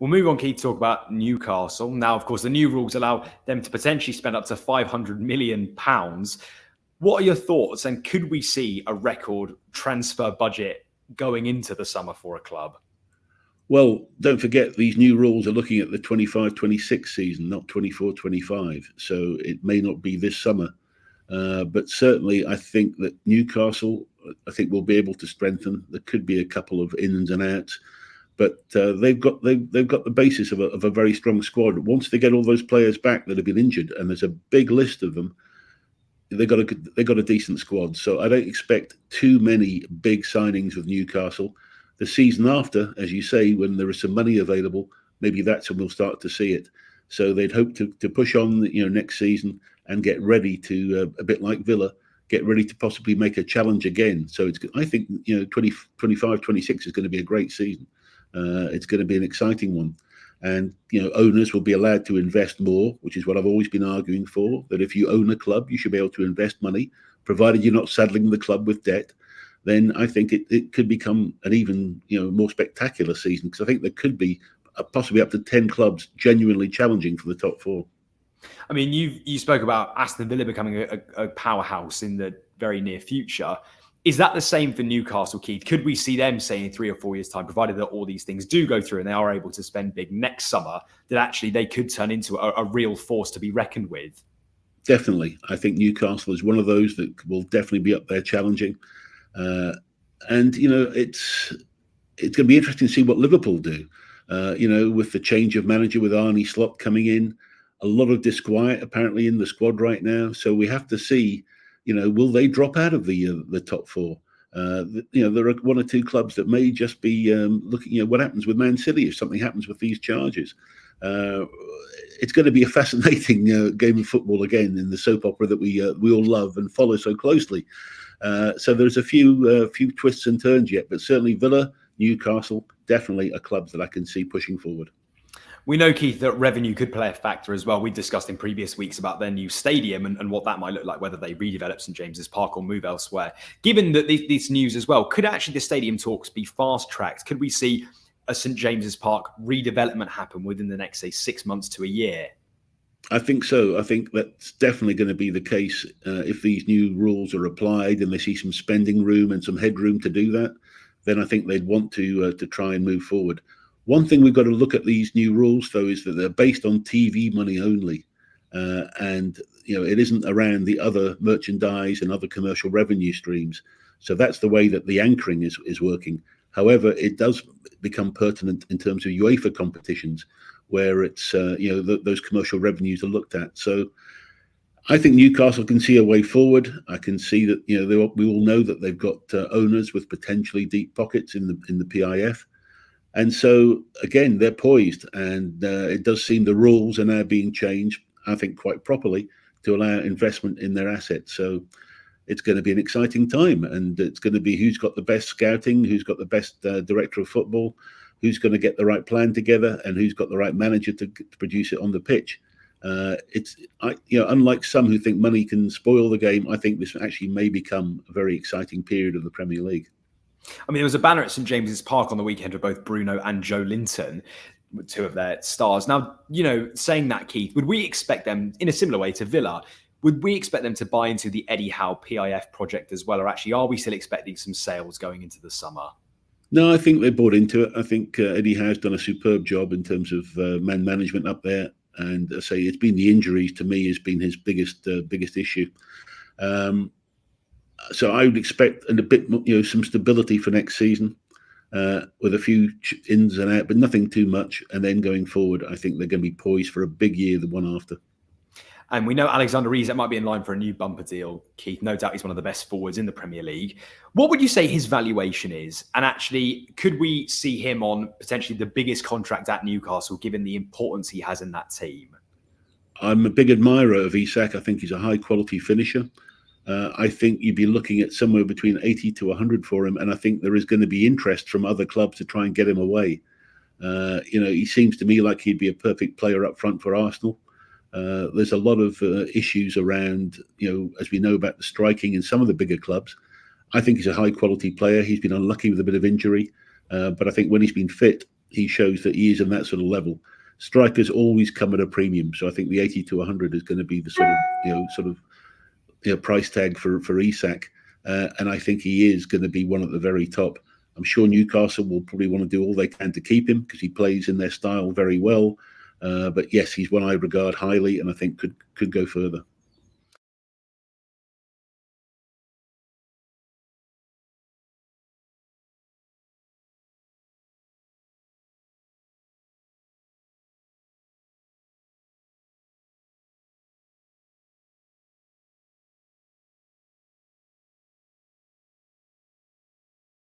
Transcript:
We'll move on, Keith, to talk about Newcastle. Now, of course, the new rules allow them to potentially spend up to £500 million. What are your thoughts? And could we see a record transfer budget going into the summer for a club? Well, don't forget, these new rules are looking at the 25-26 season, not 24-25. So it may not be this summer. But certainly, I think that Newcastle, will be able to strengthen. There could be a couple of ins and outs. But they've got the basis of a very strong squad. Once they get all those players back that have been injured, and there's a big list of them, they've got a decent squad. So I don't expect too many big signings with Newcastle. The season after, as you say, when there is some money available, maybe that's when we'll start to see it. So they'd hope to push on, next season and get ready to, a bit like Villa, get ready to possibly make a challenge again. So I think 25-26 is going to be a great season. It's going to be an exciting one. And, owners will be allowed to invest more, which is what I've always been arguing for, that if you own a club, you should be able to invest money, provided you're not saddling the club with debt. Then I think it could become an even, more spectacular season, because I think there could be possibly up to 10 clubs genuinely challenging for the top four. I mean, you spoke about Aston Villa becoming a powerhouse in the very near future. Is that the same for Newcastle, Keith? Could we see them, say, in 3 or 4 years' time, provided that all these things do go through and they are able to spend big next summer, that actually they could turn into a real force to be reckoned with? Definitely. I think Newcastle is one of those that will definitely be up there challenging. And it's going to be interesting to see what Liverpool do. With the change of manager, with Arne Slot coming in, a lot of disquiet apparently in the squad right now. So we have to see, will they drop out of the top four? There are 1 or 2 clubs that may just be looking. What happens with Man City if something happens with these charges? It's going to be a fascinating game of football again, in the soap opera that we all love and follow so closely. So there's a few twists and turns yet, but certainly Villa, Newcastle, definitely are clubs that I can see pushing forward. We know, Keith, that revenue could play a factor as well. We discussed in previous weeks about their new stadium and what that might look like, whether they redevelop St James's Park or move elsewhere. Given that this news as well, could actually the stadium talks be fast-tracked? Could we see a St James's Park redevelopment happen within the next, say, 6 months to a year? I think so. I think that's definitely going to be the case if these new rules are applied and they see some spending room and some headroom to do that. Then I think they'd want to try and move forward. One thing we've got to look at these new rules, though, is that they're based on TV money only, and it isn't around the other merchandise and other commercial revenue streams. So that's the way that the anchoring is working. However, it does become pertinent in terms of UEFA competitions, where it's those commercial revenues are looked at. So I think Newcastle can see a way forward. I can see that we all know that they've got owners with potentially deep pockets in the PIF, and so again they're poised. And it does seem the rules are now being changed, I think, quite properly to allow investment in their assets. So it's going to be an exciting time, and it's going to be who's got the best scouting, who's got the best director of football, who's going to get the right plan together, and who's got the right manager to produce it on the pitch. Unlike some who think money can spoil the game, I think this actually may become a very exciting period of the Premier League. I mean, there was a banner at St James's Park on the weekend of both Bruno and Joe Linton, 2 of their stars. Now, saying that, Keith, would we expect them, in a similar way to Villa, would we expect them to buy into the Eddie Howe PIF project as well? Or actually, are we still expecting some sales going into the summer? No, I think they bought into it. I think Eddie Howe's done a superb job in terms of man management up there. And I say it's been the injuries, to me, has been his biggest issue. So I would expect a bit, some stability for next season, with a few ins and outs, but nothing too much. And then going forward, I think they're going to be poised for a big year, the one after. And we know Alexander Isak might be in line for a new bumper deal, Keith. No doubt he's one of the best forwards in the Premier League. What would you say his valuation is? And actually, could we see him on potentially the biggest contract at Newcastle, given the importance he has in that team? I'm a big admirer of Isak. I think he's a high-quality finisher. I think you'd be looking at somewhere between 80 to 100 for him. And I think there is going to be interest from other clubs to try and get him away. He seems to me like he'd be a perfect player up front for Arsenal. There's a lot of issues around, as we know about the striking in some of the bigger clubs. I think he's a high quality player. He's been unlucky with a bit of injury, but I think when he's been fit, he shows that he is in that sort of level. Strikers always come at a premium, so I think the 80 to 100 is going to be the sort of price tag for Isak, and I think he is going to be one at the very top. I'm sure Newcastle will probably want to do all they can to keep him because he plays in their style very well. But yes, he's one I regard highly, and I think could go further.